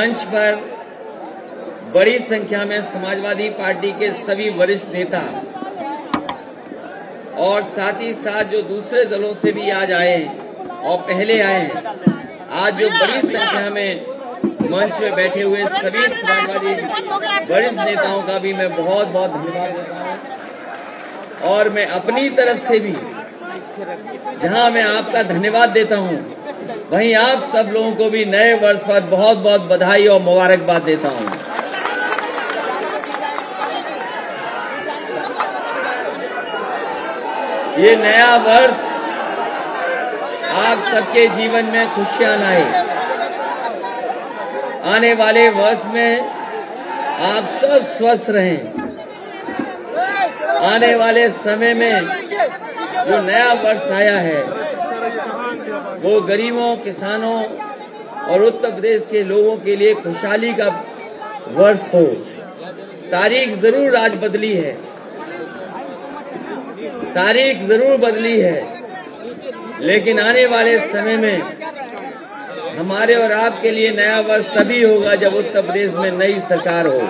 मंच पर बड़ी संख्या में समाजवादी पार्टी के सभी वरिष्ठ नेता और साथ ही साथ जो दूसरे दलों से भी आज आए और पहले आए हैं, आज जो बड़ी संख्या में मंच में बैठे हुए सभी समाजवादी वरिष्ठ नेताओं का भी मैं बहुत बहुत धन्यवाद देता हूं। और मैं अपनी तरफ से भी जहां मैं आपका धन्यवाद देता हूं, वहीं आप सब लोगों को भी नए वर्ष पर बहुत बहुत बधाई और मुबारकबाद देता हूं। ये नया वर्ष आप सबके जीवन में खुशियां लाए। आने वाले वर्ष में आप सब स्वस्थ रहें। आने वाले समय में जो नया वर्ष आया है वो गरीबों, किसानों और उत्तर प्रदेश के लोगों के लिए खुशहाली का वर्ष हो। तारीख जरूर आज बदली है, तारीख जरूर बदली है, लेकिन आने वाले समय में हमारे और आपके लिए नया वर्ष तभी होगा जब उत्तर प्रदेश में नई सरकार हो।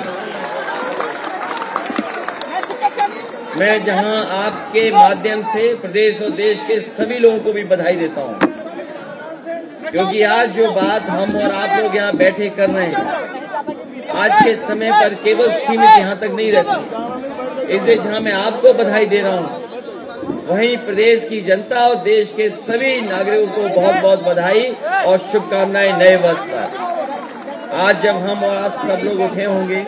मैं जहां आपके माध्यम से प्रदेश और देश के सभी लोगों को भी बधाई देता हूं, क्योंकि आज जो बात हम और आप लोग यहां बैठे कर रहे हैं, आज के समय पर केवल सीमित यहां तक नहीं रहती। इसलिए जहां मैं आपको बधाई दे रहा हूं, वहीं प्रदेश की जनता और देश के सभी नागरिकों को बहुत बहुत बधाई और शुभकामनाएं नए वर्ष पर। आज जब हम और आप सब लोग उठे होंगे,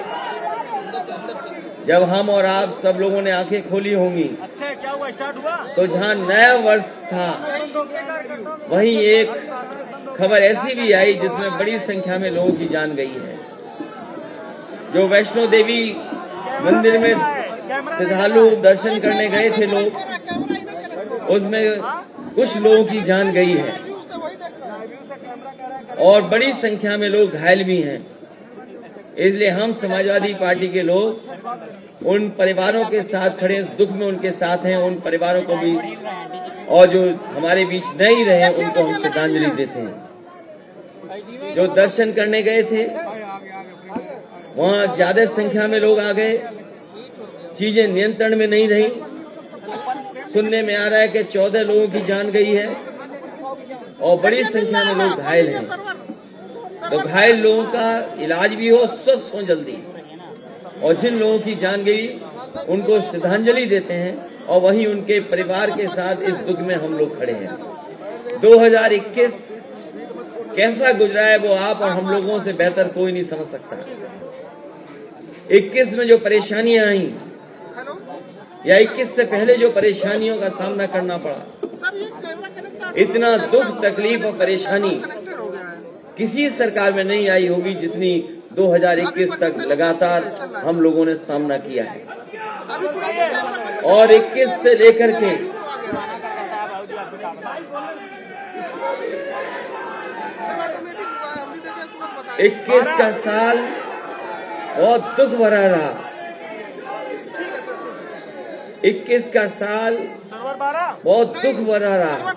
जब हम और आप सब लोगों ने आंखें खोली होंगी, तो जहां नया वर्ष था वहीं एक खबर ऐसी भी आई जिसमें बड़ी संख्या में लोगों की जान गई है। जो वैष्णो देवी मंदिर में श्रद्धालु दर्शन करने गए थे लोग, उसमें कुछ लोगों की जान गई है और बड़ी संख्या में लोग घायल भी हैं। इसलिए हम समाजवादी पार्टी के लोग उन परिवारों के साथ खड़े, इस दुख में उनके साथ हैं। उन परिवारों को भी और जो हमारे बीच नहीं रहे उनको हम श्रद्धांजलि देते हैं। जो दर्शन करने गए थे वहां ज्यादा संख्या में लोग आ गए, चीजें नियंत्रण में नहीं रही। सुनने में आ रहा है कि 14 लोगों की जान गई है और बड़ी संख्या में लोग घायल हैं। तो घायल लोगों का इलाज भी हो, स्वस्थ हो जल्दी, और जिन लोगों की जान गई उनको श्रद्धांजलि देते हैं और वहीं उनके परिवार के साथ इस दुख में हम लोग खड़े हैं। 2021 कैसा गुजरा है वो आप और हम लोगों से बेहतर कोई नहीं समझ सकता। 21 में जो परेशानियां आई या 21 से पहले जो परेशानियों का सामना करना पड़ा, इतना दुख, तकलीफ और परेशानी किसी सरकार में नहीं आई होगी जितनी 2021 तक लगातार हम लोगों ने सामना किया है। और 21 से लेकर के 21 का साल बहुत दुख भरा रहा। 21 का साल बहुत दुख भरा रहा।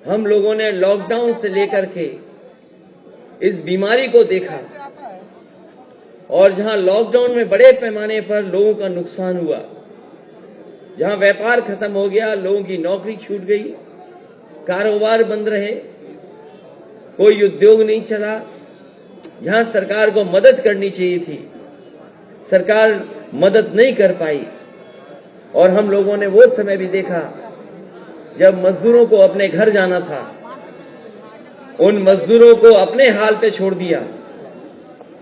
हम लोगों ने लॉकडाउन से लेकर के इस बीमारी को देखा और जहां लॉकडाउन में बड़े पैमाने पर लोगों का नुकसान हुआ, जहां व्यापार खत्म हो गया, लोगों की नौकरी छूट गई, कारोबार बंद रहे, कोई उद्योग नहीं चला, जहां सरकार को मदद करनी चाहिए थी सरकार मदद नहीं कर पाई। और हम लोगों ने वो समय भी देखा जब मजदूरों को अपने घर जाना था, उन मजदूरों को अपने हाल पे छोड़ दिया।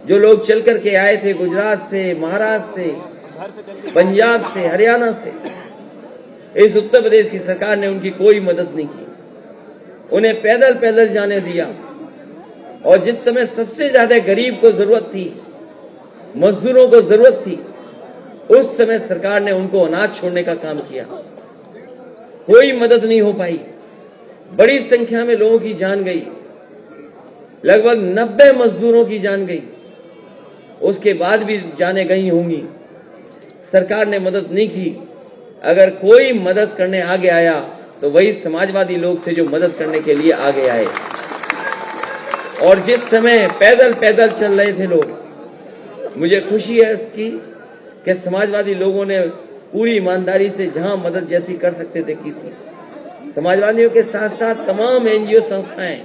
जो लोग चल करके आए थे गुजरात से, महाराष्ट्र से, पंजाब से, हरियाणा से, इस उत्तर प्रदेश की सरकार ने उनकी कोई मदद नहीं की, उन्हें पैदल पैदल जाने दिया। और जिस समय सबसे ज्यादा गरीब को जरूरत थी, मजदूरों को जरूरत थी, उस समय सरकार ने उनको अनाज छोड़ने का काम किया। कोई मदद नहीं हो पाई, बड़ी संख्या में लोगों की जान गई, लगभग 90 मजदूरों की जान गई। उसके बाद भी जाने गई होंगी, सरकार ने मदद नहीं की। अगर कोई मदद करने आगे आया तो वही समाजवादी लोग थे जो मदद करने के लिए आगे आए। और जिस समय पैदल पैदल चल रहे थे लोग, मुझे खुशी है इसकी कि समाजवादी लोगों ने पूरी ईमानदारी से जहां मदद जैसी कर सकते थे की थी। समाजवादियों के साथ साथ तमाम एनजीओ संस्थाएं,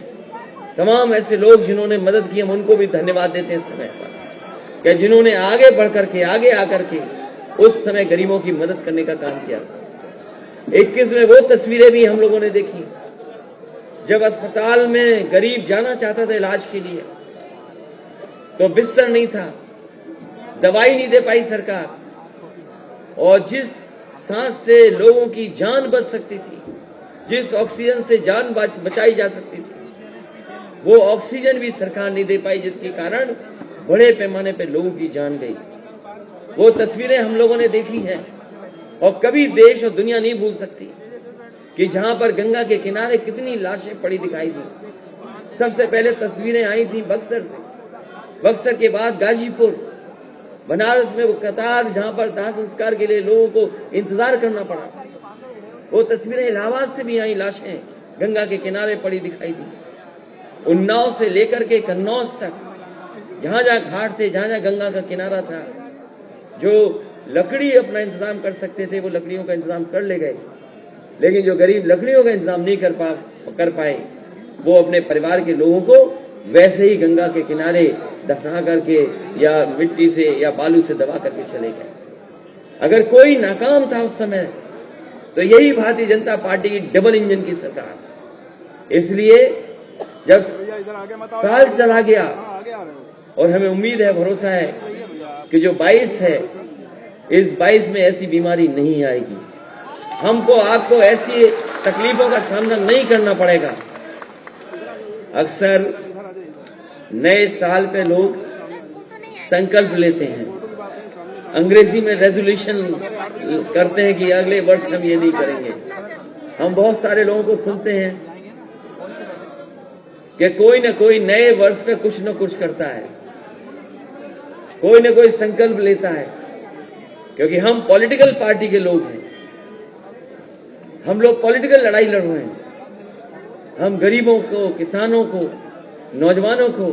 तमाम ऐसे लोग जिन्होंने मदद की, हम उनको भी धन्यवाद देते हैं इस समय पर, कि जिन्होंने आगे बढ़ करके, आगे आकर के उस समय गरीबों की मदद करने का काम किया। 21 में वो तस्वीरें भी हम लोगों ने देखी जब अस्पताल में गरीब जाना चाहता था इलाज के लिए, तो बिस्तर नहीं था, दवाई नहीं दे पाई सरकार, और जिस सांस से लोगों की जान बच सकती थी, जिस ऑक्सीजन से जान बचाई जा सकती थी, वो ऑक्सीजन भी सरकार नहीं दे पाई, जिसके कारण बड़े पैमाने पर लोगों की जान गई। वो तस्वीरें हम लोगों ने देखी हैं और कभी देश और दुनिया नहीं भूल सकती कि जहां पर गंगा के किनारे कितनी लाशें पड़ी दिखाई दी। सबसे पहले तस्वीरें आई थी बक्सर से, बक्सर के बाद गाजीपुर, बनारस में वो कतार जहां पर दाह संस्कार के लिए लोगों को इंतजार करना पड़ा। वो तस्वीरें इलाहाबाद से भी आई, लाशें गंगा के किनारे पड़ी दिखाई दी। उन्नाव से लेकर के कन्नौज तक जहां जहां घाट थे, जहां जहां गंगा का किनारा था, जो लकड़ी अपना इंतजाम कर सकते थे वो लकड़ियों का इंतजाम कर ले गए, लेकिन जो गरीब लकड़ियों का इंतजाम नहीं कर पाए वो अपने परिवार के लोगों को वैसे ही गंगा के किनारे दफना करके या मिट्टी से या बालू से दबा करके चले गए। अगर कोई नाकाम था उस समय तो यही भारतीय जनता पार्टी की डबल इंजन की सरकार। इसलिए जब साल चला गया और हमें उम्मीद है, भरोसा है कि जो 22 है, इस 22 में ऐसी बीमारी नहीं आएगी, हमको आपको ऐसी तकलीफों का सामना नहीं करना पड़ेगा। अक्सर नए साल पे लोग संकल्प लेते हैं, अंग्रेजी में रेजोल्यूशन करते हैं कि अगले वर्ष हम ये नहीं करेंगे। हम बहुत सारे लोगों को सुनते हैं कि कोई न कोई नए वर्ष पे कुछ न कुछ करता है, कोई न कोई संकल्प लेता है, क्योंकि हम पॉलिटिकल पार्टी के लोग हैं, हम लोग पॉलिटिकल लड़ाई लड़ रहे हैं। हम गरीबों को, किसानों को, नौजवानों को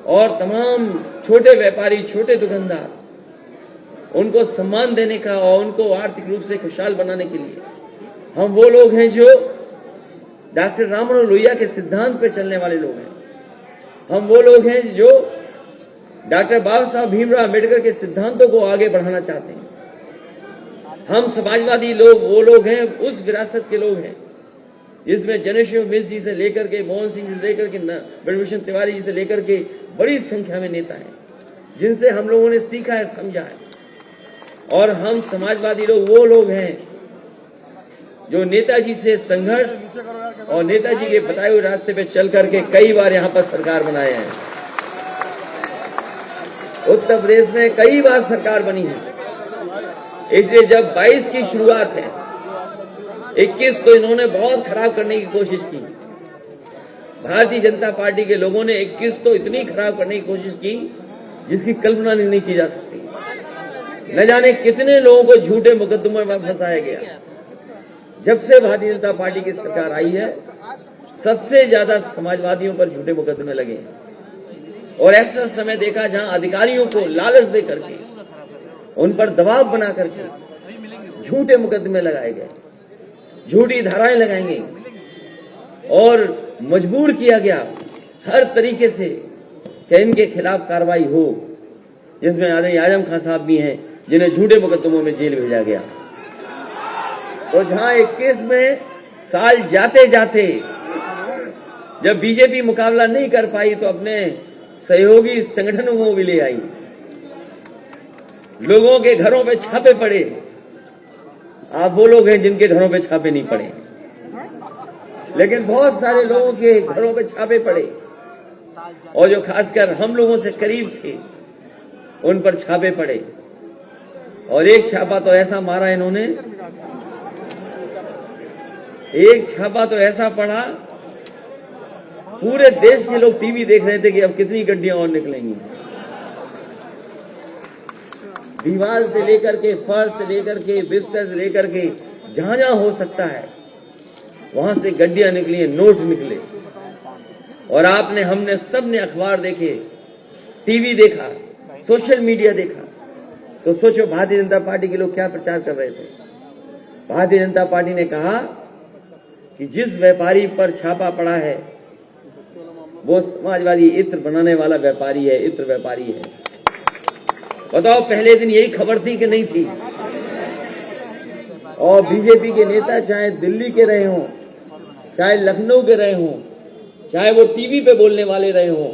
और तमाम छोटे व्यापारी, छोटे दुकानदार, उनको सम्मान देने का और उनको आर्थिक रूप से खुशहाल बनाने के लिए हम वो लोग हैं जो डॉक्टर राममनोहर लोहिया के सिद्धांत पे चलने वाले लोग हैं। हम वो लोग हैं जो डॉक्टर बाबा साहब भीमराव अम्बेडकर के सिद्धांतों को आगे बढ़ाना चाहते हैं। हम समाजवादी लोग वो लोग हैं, उस विरासत के लोग हैं जिसमें जनेश्वर मिश्र जी से लेकर के, मोहन सिंह जी से लेकर के, ब्रजभूषण तिवारी जी से लेकर के बड़ी संख्या में नेता हैं जिनसे हम लोगों ने सीखा है, समझा है। और हम समाजवादी लोग वो लोग हैं जो नेताजी से संघर्ष और नेताजी के बताए हुए रास्ते पे चल करके कई बार यहाँ पर सरकार बनाए हैं। उत्तर प्रदेश में कई बार सरकार बनी है। इसलिए जब 22 की शुरुआत है, 21 तो इन्होंने बहुत खराब करने की कोशिश की। भारतीय जनता पार्टी के लोगों ने 21 तो इतनी खराब करने की कोशिश की जिसकी कल्पना नहीं की जा सकती। न जाने कितने लोगों को झूठे मुकदमे में फंसाया गया। जब से भारतीय जनता पार्टी की सरकार आई है, सबसे ज्यादा समाजवादियों पर झूठे मुकदमे लगे हैं। और ऐसा समय देखा जहां अधिकारियों को लालच दे करके, उन पर दबाव बना करके झूठे मुकदमे लगाए गए, झूठी धाराएं लगाई गई और मजबूर किया गया हर तरीके से कि इनके खिलाफ कार्रवाई हो, जिसमें आदरणीय आजम खान साहब भी हैं जिन्हें झूठे मुकदमों में जेल भेजा गया। तो जहां 21 में साल जाते जाते जब बीजेपी मुकाबला नहीं कर पाई तो अपने सहयोगी संगठनों को भी ले आई, लोगों के घरों पे छापे पड़े। आप वो लोग हैं जिनके घरों पे छापे नहीं पड़े, लेकिन बहुत सारे लोगों के घरों पे छापे पड़े और जो खासकर हम लोगों से करीब थे उन पर छापे पड़े। और एक छापा तो ऐसा मारा इन्होंने, एक छापा तो ऐसा पड़ा, पूरे देश के लोग टीवी देख रहे थे कि अब कितनी गड्डियां और निकलेंगी। दीवार से लेकर के, फर्श से लेकर के, बिस्तर से लेकर के, जहां जहां हो सकता है वहां से गड्डियां निकली, नोट निकले और आपने, हमने, सबने अखबार देखे, टीवी देखा, सोशल मीडिया देखा, तो सोचो भारतीय जनता पार्टी के लोग क्या प्रचार कर रहे थे। भारतीय जनता पार्टी ने कहा कि जिस व्यापारी पर छापा पड़ा है वो समाजवादी इत्र बनाने वाला व्यापारी है, इत्र व्यापारी है। बताओ, पहले दिन यही खबर थी कि नहीं थी? और बीजेपी के नेता चाहे दिल्ली के रहे हों, चाहे लखनऊ के रहे हों, चाहे वो टीवी पे बोलने वाले रहे हों,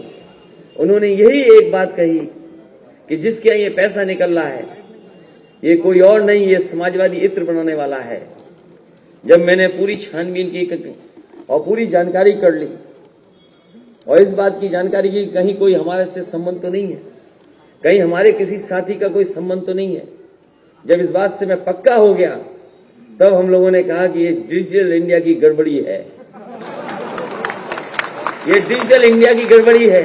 उन्होंने यही एक बात कही कि जिसके यहाँ ये पैसा निकल रहा है ये कोई और नहीं, ये समाजवादी इत्र बनाने वाला है। जब मैंने पूरी छानबीन की और पूरी जानकारी कर ली और इस बात की जानकारी की कहीं कोई हमारे से संबंध तो नहीं है, कहीं हमारे किसी साथी का कोई संबंध तो नहीं है, जब इस बात से मैं पक्का हो गया तब हम लोगों ने कहा कि ये डिजिटल इंडिया की गड़बड़ी है, ये डिजिटल इंडिया की गड़बड़ी है।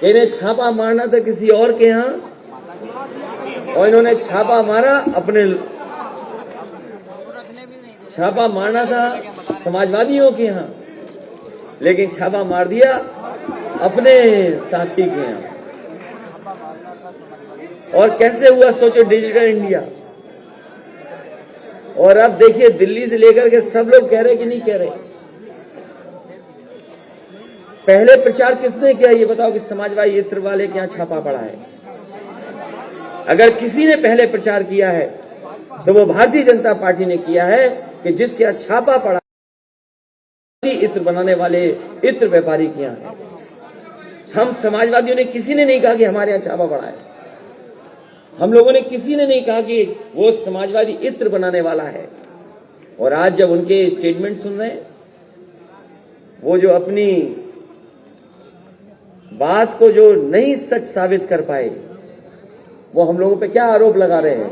इन्हें छापा मारना था किसी और के यहां और इन्होंने छापा मारा छापा मारना था समाजवादियों के यहां, लेकिन छापा मार दिया अपने साथी के यहां। और कैसे हुआ सोचो डिजिटल इंडिया। और अब देखिए दिल्ली से लेकर के सब लोग कह रहे कि नहीं कह रहे। पहले प्रचार किसने किया ये बताओ कि समाजवादी इत्र वाले के यहां छापा पड़ा है। अगर किसी ने पहले प्रचार किया है तो वो भारतीय जनता पार्टी ने किया है कि जिसके यहां छापा पड़ा इत्र बनाने वाले इत्र व्यापारी के यहां है। हम समाजवादियों ने किसी ने नहीं कहा कि हमारे यहां छापा पड़ा है। हम लोगों ने किसी ने नहीं कहा कि वो समाजवादी इत्र बनाने वाला है। और आज जब उनके स्टेटमेंट सुन रहे हैं, वो जो अपनी बात को जो नहीं सच साबित कर पाए, वो हम लोगों पे क्या आरोप लगा रहे हैं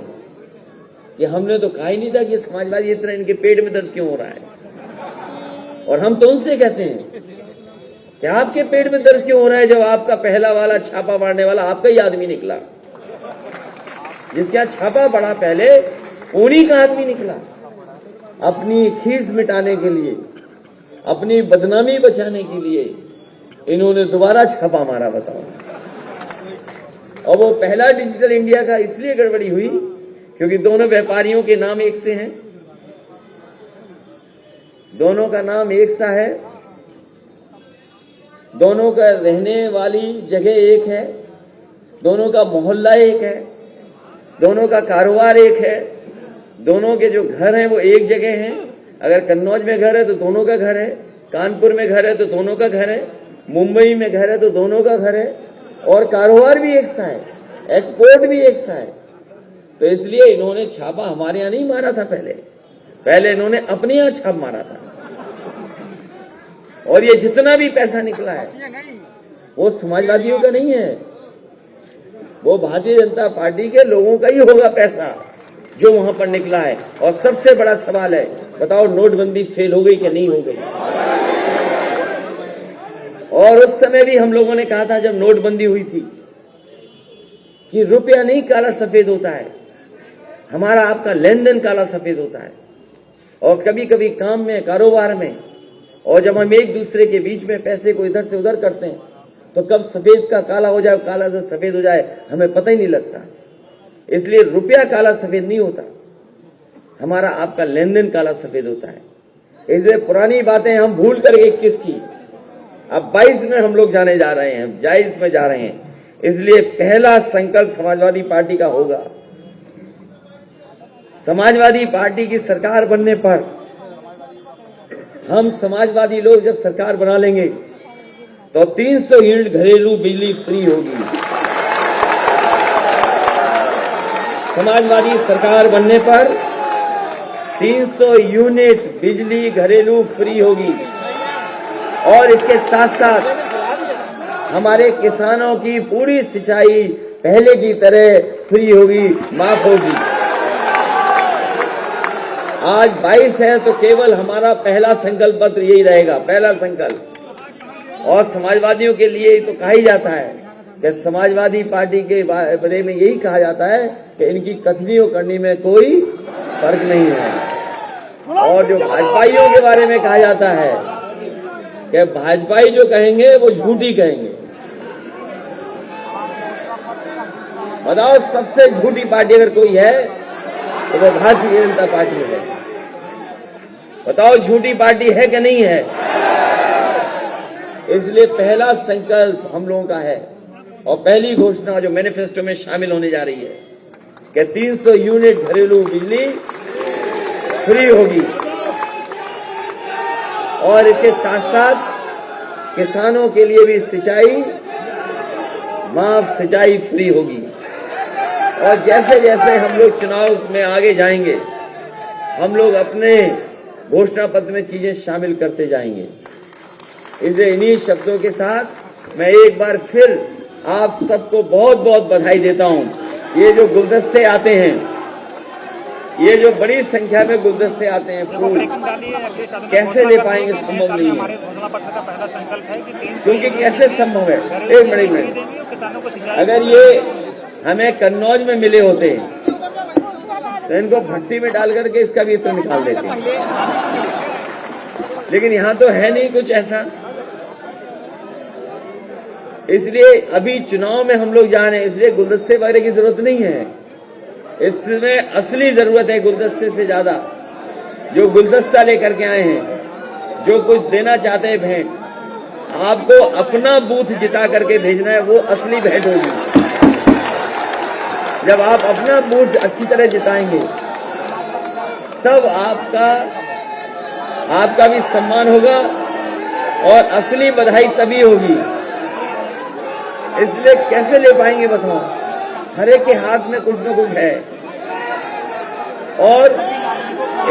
कि हमने तो कहा ही नहीं था कि समाजवादी इत्र इनके पेट में दर्द क्यों हो रहा है। और हम तो उनसे कहते हैं कि आपके पेट में दर्द क्यों हो रहा है जब आपका पहला वाला छापा मारने वाला आपका ही आदमी निकला। जिसके यहां छापा पड़ा पहले उन्हीं का आदमी निकला। अपनी खीस मिटाने के लिए, अपनी बदनामी बचाने के लिए इन्होंने दोबारा छापा मारा। बताओ। और वो पहला डिजिटल इंडिया का इसलिए गड़बड़ी हुई क्योंकि दोनों व्यापारियों के नाम एक से हैं, दोनों का नाम एक सा है, दोनों का रहने वाली जगह एक है, दोनों का मोहल्ला एक है, दोनों का कारोबार एक है, दोनों के जो घर हैं वो एक जगह हैं। अगर कन्नौज में घर है तो दोनों का घर है, कानपुर में घर है तो दोनों का घर है, मुंबई में घर है तो दोनों का घर है, और कारोबार भी एक सा है, एक्सपोर्ट भी एक सा है। तो इसलिए इन्होंने छापा हमारे यहां नहीं मारा था। पहले इन्होंने अपने यहां छाप मारा था। और ये जितना भी पैसा निकला है वो समाजवादियों का नहीं है, वो भारतीय जनता पार्टी के लोगों का ही होगा पैसा जो वहां पर निकला है। और सबसे बड़ा सवाल है, बताओ नोटबंदी फेल हो गई कि नहीं हो गई। और उस समय भी हम लोगों ने कहा था जब नोटबंदी हुई थी कि रुपया नहीं काला सफेद होता है, हमारा आपका लेन देन काला सफेद होता है। और कभी कभी काम में, कारोबार में, और जब हम एक दूसरे के बीच में पैसे को इधर से उधर करते हैं तो कब सफेद का काला हो जाए, काला से सफेद हो जाए, हमें पता ही नहीं लगता। इसलिए रुपया काला सफेद नहीं होता, हमारा आपका लेन देन काला सफेद होता है। इसलिए पुरानी बातें हम भूल कर 21 की, अब 22 में हम लोग जाने जा रहे हैं, 22 में जा रहे हैं। इसलिए पहला संकल्प समाजवादी पार्टी का होगा। समाजवादी पार्टी की सरकार बनने पर हम समाजवादी लोग जब सरकार बना लेंगे तो 300 यूनिट घरेलू बिजली फ्री होगी। समाजवादी सरकार बनने पर 300 यूनिट बिजली घरेलू फ्री होगी। और इसके साथ साथ हमारे किसानों की पूरी सिंचाई पहले की तरह फ्री होगी, माफ होगी। आज 22 है तो केवल हमारा पहला संकल्प पत्र यही रहेगा, पहला संकल्प। और समाजवादियों के लिए तो कहा ही जाता है कि समाजवादी पार्टी के बारे में यही कहा जाता है कि इनकी कथनी और करनी में कोई फर्क नहीं है। और जो भाजपाइयों के बारे में कहा जाता है कि भाजपाई जो कहेंगे वो झूठी कहेंगे। बताओ, सबसे झूठी पार्टी अगर कोई है तो वो भारतीय जनता पार्टी है। बताओ, झूठी पार्टी है कि नहीं है? इसलिए पहला संकल्प हम लोगों का है और पहली घोषणा जो मैनिफेस्टो में शामिल होने जा रही है कि 300 यूनिट घरेलू बिजली फ्री होगी और इसके साथ साथ किसानों के लिए भी सिंचाई माफ सिंचाई फ्री होगी। और जैसे जैसे हम लोग चुनाव में आगे जाएंगे, हम लोग अपने घोषणा पत्र में चीजें शामिल करते जाएंगे। इसे इन्हीं शब्दों के साथ मैं एक बार फिर आप सबको बहुत बहुत बधाई देता हूं। ये जो गुलदस्ते आते हैं, ये जो बड़ी संख्या में गुलदस्ते आते हैं, फूल कैसे ले पाएंगे? संभव नहीं है, क्योंकि कैसे संभव है? एक मिनट, अगर ये हमें कन्नौज में मिले होते तो इनको भट्टी में डाल करके इसका भी इत्र निकाल देते, लेकिन यहां तो है नहीं कुछ ऐसा। इसलिए अभी चुनाव में हम लोग जा रहे हैं, इसलिए गुलदस्ते वगैरह की जरूरत नहीं है। इसमें असली जरूरत है गुलदस्ते से ज्यादा जो गुलदस्ता लेकर के आए हैं, जो कुछ देना चाहते हैं भेंट, आपको अपना बूथ जिता करके भेजना है, वो असली भेंट होगी। जब आप अपना बूथ अच्छी तरह जिताएंगे तब आपका भी सम्मान होगा और असली बधाई तभी होगी। इसलिए कैसे ले पाएंगे बताओ? हर एक के हाथ में कुछ न कुछ है। और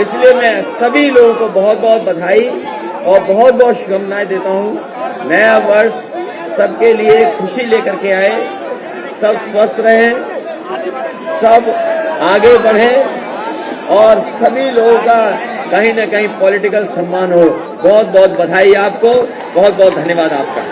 इसलिए मैं सभी लोगों को बहुत बहुत बधाई और बहुत बहुत शुभकामनाएं देता हूं। नया वर्ष सबके लिए खुशी लेकर के आए, सब स्वस्थ रहें, सब आगे बढ़ें और सभी लोगों का कहीं न कहीं पॉलिटिकल सम्मान हो। बहुत बहुत बधाई आपको, बहुत बहुत धन्यवाद आपका।